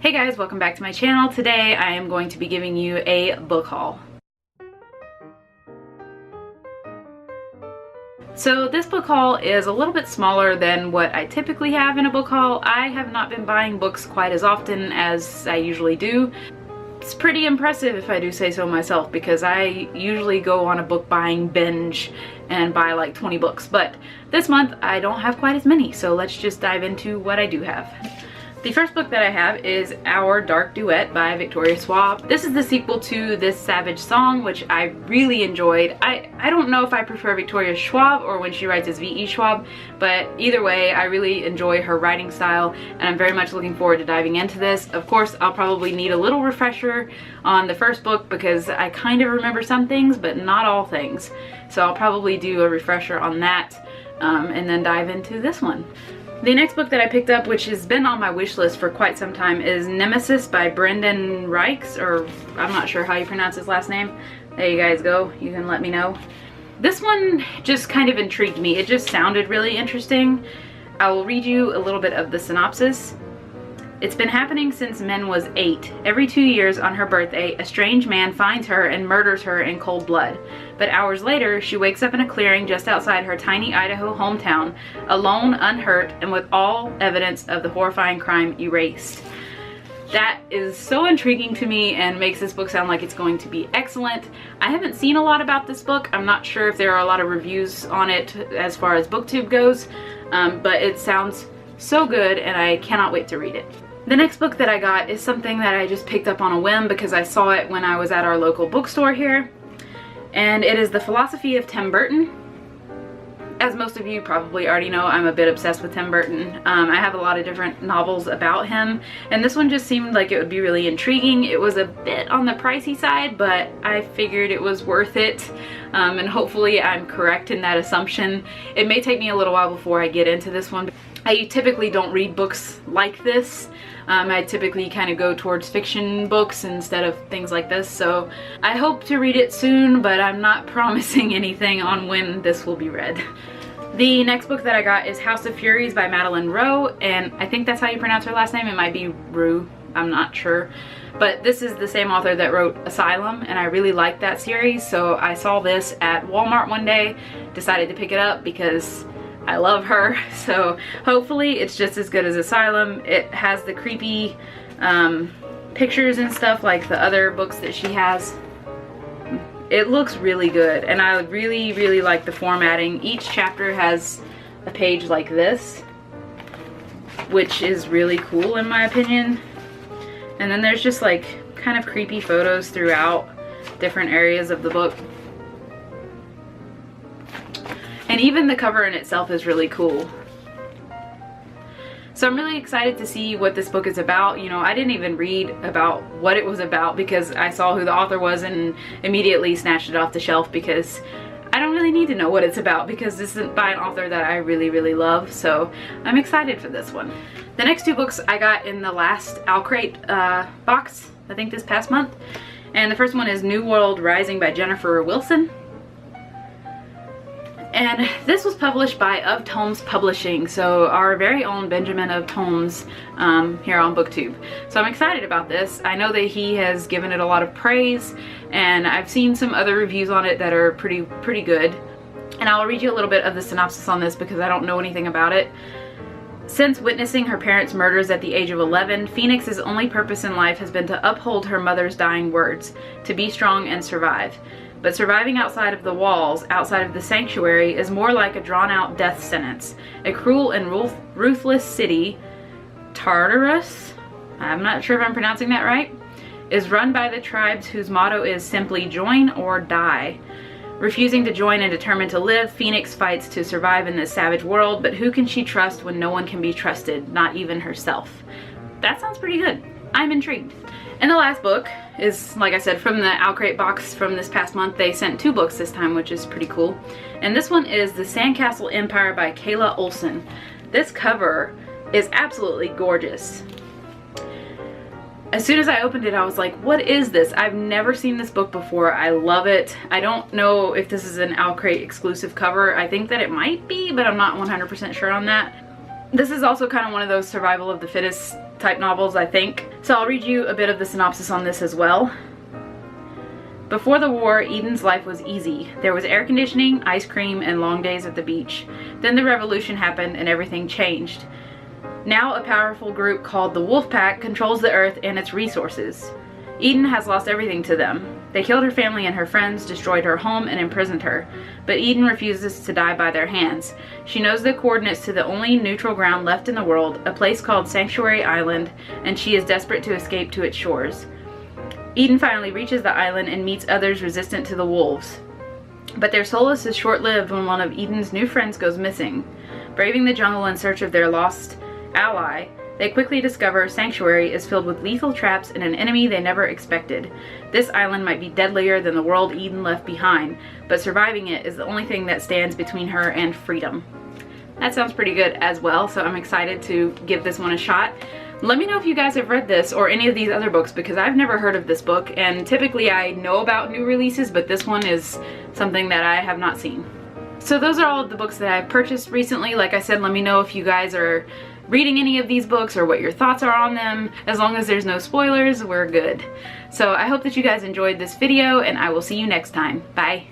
Hey guys, welcome back to my channel. Today I am going to be giving you a book haul. So this book haul is a little bit smaller than what I typically have in a book haul. I have not been buying books quite as often as I usually do. It's pretty impressive if I do say so myself, because I usually go on a book buying binge and buy like 20 books, but this month I don't have quite as many, so let's just dive into what I do have. The first book that I have is Our Dark Duet by Victoria Schwab. This is the sequel to This Savage Song, which I really enjoyed. I don't know if I prefer Victoria Schwab or when she writes as V.E. Schwab, but either way, I really enjoy her writing style, and I'm very much looking forward to diving into this. Of course, I'll probably need a little refresher on the first book because I kind of remember some things, but not all things. So I'll probably do a refresher on that and then dive into this one. The next book that I picked up, which has been on my wish list for quite some time, is Nemesis by Brendan Reichs, or I'm not sure how you pronounce his last name. There you guys go, you can let me know. This one just kind of intrigued me. It just sounded really interesting. I will read you a little bit of the synopsis. It's been happening since Min was 8. Every 2 years on her birthday, a strange man finds her and murders her in cold blood. But hours later, she wakes up in a clearing just outside her tiny Idaho hometown, alone, unhurt, and with all evidence of the horrifying crime erased. That is so intriguing to me and makes this book sound like it's going to be excellent. I haven't seen a lot about this book. I'm not sure if there are a lot of reviews on it as far as BookTube goes, but it sounds so good and I cannot wait to read it. The next book that I got is something that I just picked up on a whim because I saw it when I was at our local bookstore here. And it is The Philosophy of Tim Burton. As most of you probably already know, I'm a bit obsessed with Tim Burton. I have a lot of different novels about him, and this one just seemed like it would be really intriguing. It was a bit on the pricey side, but I figured it was worth it, and hopefully I'm correct in that assumption. It may take me a little while before I get into this one. I typically don't read books like this. I typically kind of go towards fiction books instead of things like this, so I hope to read it soon, but I'm not promising anything on when this will be read. The next book that I got is House of Furies by Madeline Rowe, and I think that's how you pronounce her last name. It might be Rue, I'm not sure. But this is the same author that wrote Asylum, and I really liked that series, so I saw this at Walmart one day, decided to pick it up because I love her, so hopefully it's just as good as Asylum. It has the creepy pictures and stuff like the other books that she has. It looks really good, and I really like the formatting. Each chapter has a page like this, which is really cool in my opinion. And then there's just like kind of creepy photos throughout different areas of the book. And even the cover in itself is really cool. So I'm really excited to see what this book is about. You know, I didn't even read about what it was about because I saw who the author was and immediately snatched it off the shelf because I don't really need to know what it's about because this isn't by an author that I really love. So I'm excited for this one. The next two books I got in the last Owlcrate box, I think this past month. And the first one is New World Rising by Jennifer Wilson. And this was published by Of Tomes Publishing, so our very own Benjamin of Tomes here on BookTube. So I'm excited about this. I know that he has given it a lot of praise, and I've seen some other reviews on it that are pretty good. And I'll read you a little bit of the synopsis on this because I don't know anything about it. Since witnessing her parents' murders at the age of 11, Phoenix's only purpose in life has been to uphold her mother's dying words, to be strong and survive. But surviving outside of the walls, outside of the sanctuary, is more like a drawn-out death sentence. A cruel and ruthless city, Tartarus, I'm not sure if I'm pronouncing that right, is run by the tribes whose motto is simply join or die. Refusing to join and determined to live, Phoenix fights to survive in this savage world, but who can she trust when no one can be trusted, not even herself? That sounds pretty good. I'm intrigued. And the last book is, like I said, from the Owlcrate box from this past month. They sent 2 books this time, which is pretty cool. And this one is The Sandcastle Empire by Kayla Olson. This cover is absolutely gorgeous. As soon as I opened it, I was like, what is this? I've never seen this book before. I love it. I don't know if this is an Owlcrate exclusive cover. I think that it might be, but I'm not 100% sure on that. This is also kind of one of those survival of the fittest type novels, I think. So I'll read you a bit of the synopsis on this as well. Before the war, Eden's life was easy. There was air conditioning, ice cream, and long days at the beach. Then the revolution happened and everything changed. Now a powerful group called the Wolf Pack controls the earth and its resources. Eden has lost everything to them. They killed her family and her friends, destroyed her home, and imprisoned her. But Eden refuses to die by their hands. She knows the coordinates to the only neutral ground left in the world, a place called Sanctuary Island, and she is desperate to escape to its shores. Eden finally reaches the island and meets others resistant to the wolves. But their solace is short-lived when one of Eden's new friends goes missing. Braving the jungle in search of their lost ally, they quickly discover Sanctuary is filled with lethal traps and an enemy they never expected. This island might be deadlier than the world Eden left behind, but surviving it is the only thing that stands between her and freedom. That sounds pretty good as well, so I'm excited to give this one a shot. Let me know if you guys have read this or any of these other books, because I've never heard of this book, and typically I know about new releases, but this one is something that I have not seen. So those are all of the books that I've purchased recently. Like I said, let me know if you guys are reading any of these books or what your thoughts are on them. As long as there's no spoilers, we're good. So I hope that you guys enjoyed this video, and I will see you next time. Bye.